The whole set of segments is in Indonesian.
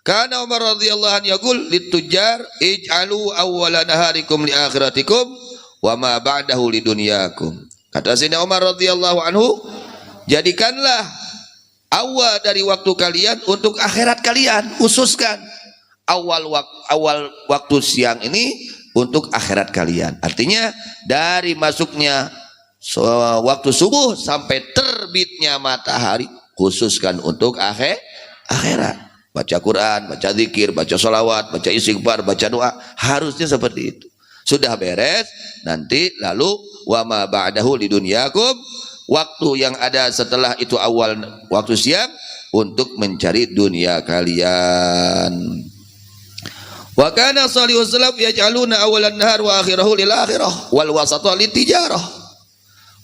Kana Umar radhiyallahu anhu yaqul littujar ij'alu awwala naharikum li akhiratikum wa ma ba'dahu li dunyakum. Kata Sayyidina Umar radhiyallahu anhu, jadikanlah awal dari waktu kalian untuk akhirat kalian, khususkan awal waktu siang ini untuk akhirat kalian. Artinya dari masuknya waktu subuh sampai terbitnya matahari, khususkan untuk akhirat. Baca Quran, baca zikir, baca sholawat, baca istighfar, baca doa, harusnya seperti itu. Sudah beres, nanti lalu wa ma ba'dahu li dunyakum, waktu yang ada setelah itu awal waktu siang untuk mencari dunia kalian. Wa kana salihus salaf yaj'aluna awalan nahar wa akhirahu lil akhirah wal wasata lit tijarah.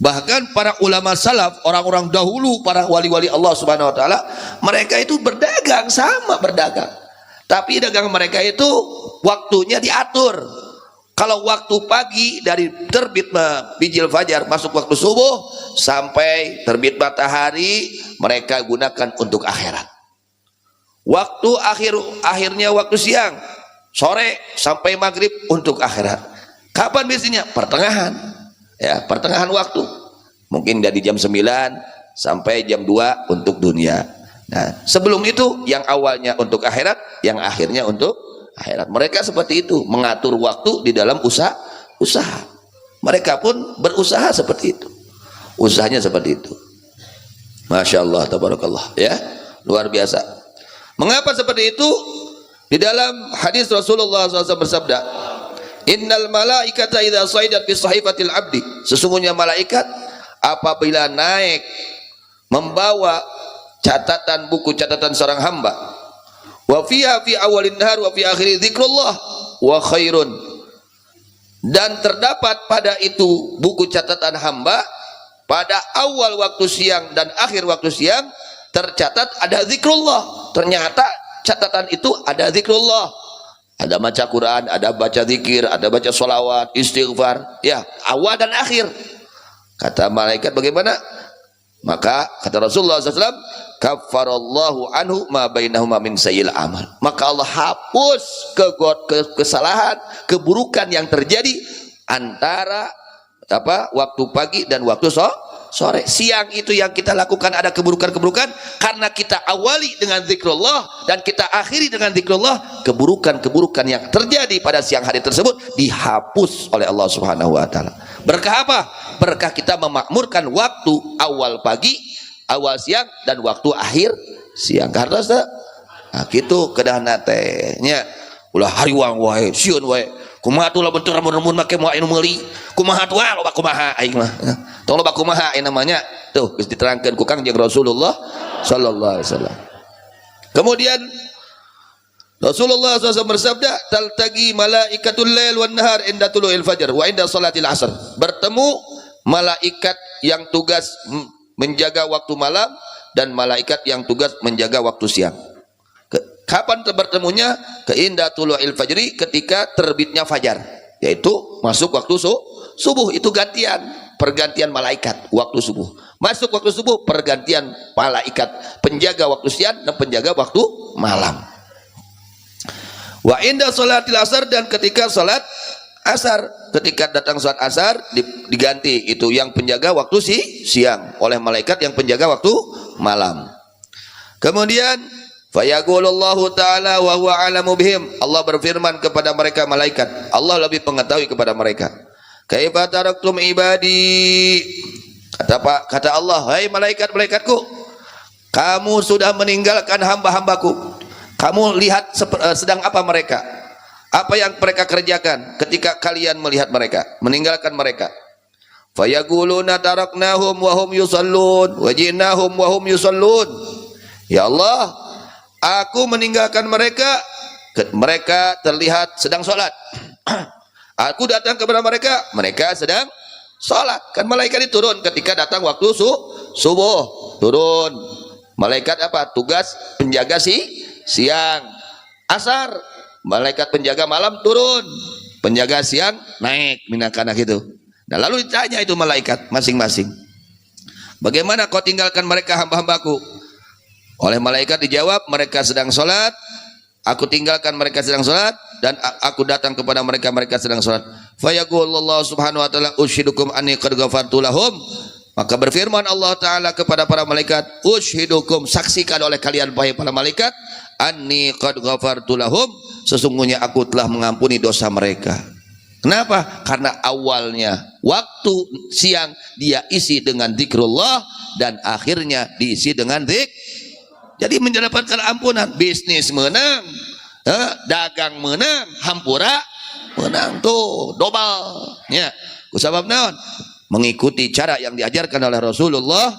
Bahkan para ulama salaf, orang-orang dahulu, para wali-wali Allah Subhanahu wa taala, mereka itu berdagang, sama berdagang. Tapi dagang mereka itu waktunya diatur. Kalau waktu pagi dari terbit bijil fajar masuk waktu subuh sampai terbit matahari, mereka gunakan untuk akhirat. Waktu akhirnya waktu siang, sore sampai maghrib untuk akhirat. Kapan biasanya? Pertengahan. Ya, pertengahan waktu. Mungkin dari jam 9 sampai jam 2 untuk dunia. Nah, sebelum itu yang awalnya untuk akhirat, yang akhirnya untuk akhirat. Mereka seperti itu, mengatur waktu di dalam usaha. Mereka pun berusaha seperti itu. Usahanya seperti itu. Masya Allah, tabarakallah, ya, luar biasa. Mengapa seperti itu? Di dalam hadis Rasulullah SAW bersabda, innal malaikata idza saidat fi sahifatil abdi, sesungguhnya malaikat apabila naik membawa catatan, buku catatan seorang hamba, wa fiha fi awalin nahar wa fi akhiri dzikrullah wa khairun, dan terdapat pada itu buku catatan hamba pada awal waktu siang dan akhir waktu siang tercatat ada zikrullah. Ternyata catatan itu ada zikrullah, ada baca Quran, ada baca zikir, ada baca sholawat, istighfar, ya, awal dan akhir. Kata malaikat bagaimana? Maka kata Rasulullah SAW, kaffarallahu anhu ma bainahuma min sayil amal. Maka Allah hapus kesalahan, keburukan yang terjadi antara waktu pagi dan waktu sore. Siang itu yang kita lakukan ada keburukan-keburukan, karena kita awali dengan zikrullah dan kita akhiri dengan zikrullah, keburukan-keburukan yang terjadi pada siang hari tersebut dihapus oleh Allah Subhanahu wa taala. Berkah apa? Berkah kita memakmurkan waktu awal pagi, awal siang, dan waktu akhir siang. Karena nah, gitu kedah nate nya ulah hariwang wae, sieun wae. Kumaha tuh lah bentuk rambut-rambut make moal anu meuli. Kumaha tuh loba kumaha aing mah. Tong loba kumaha aya namanya. Tuh geus diterangkeun ku Kangjeng Rasulullah sallallahu alaihi wasallam. Kemudian Rasulullah SAW bersabda, taltagi malaikatul lail wan nahar inda tulu'il fajar wa inda salatil asr. Bertemu malaikat yang tugas menjaga waktu malam dan malaikat yang tugas menjaga waktu siang. Kapan bertemunya? Ke inda tulu'il fajri, ketika terbitnya fajar, yaitu masuk waktu subuh. Itu gantian, pergantian malaikat waktu subuh. Masuk waktu subuh, pergantian malaikat penjaga waktu siang dan penjaga waktu malam. Wa inda salatil asar, dan ketika salat asar, ketika datang salat asar diganti itu yang penjaga waktu siang oleh malaikat yang penjaga waktu malam. Kemudian fayaqulullahu ta'ala wa huwa a'lamu bihim, Allah berfirman kepada mereka malaikat, Allah lebih mengetahui kepada mereka. Kaifa taraktum ibadi, kata Allah, hai malaikat-malaikatku, kamu sudah meninggalkan hamba-hambaku. Kamu lihat sedang apa mereka, apa yang mereka kerjakan ketika kalian melihat mereka, meninggalkan mereka. Fayaquluna taraknahum wa hum yusallun wa ji'nahum wa hum yusallun. Ya Allah, aku meninggalkan mereka, mereka terlihat sedang sholat. Aku datang kepada mereka, mereka sedang sholat. Kan malaikat itu turun ketika datang waktu subuh, turun. Malaikat apa? Tugas penjaga siang. Asar, malaikat penjaga malam turun, penjaga siang naik, minakanak itu. Nah, lalu ditanya itu malaikat masing-masing, bagaimana kau tinggalkan mereka hamba-hambaku? Oleh malaikat dijawab, mereka sedang sholat, Aku tinggalkan mereka sedang salat dan aku datang kepada mereka, mereka sedang salat. Fa yaqulullahu subhanahu wa ta'ala ushidukum anni qad ghafartu lahum. Maka berfirman Allah Ta'ala kepada para malaikat, ushidukum, saksikan oleh kalian wahai para malaikat, anni qad ghafartu lahum, sesungguhnya aku telah mengampuni dosa mereka. Kenapa? Karena awalnya waktu siang dia isi dengan zikrullah dan akhirnya diisi dengan zikr. Jadi mendapatkan ampunan. Bisnis menang, dagang menang, hampura menang, tuh dobal. Ya, kusabab naon? Mengikuti cara yang diajarkan oleh Rasulullah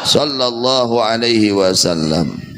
sallallahu alaihi wasallam.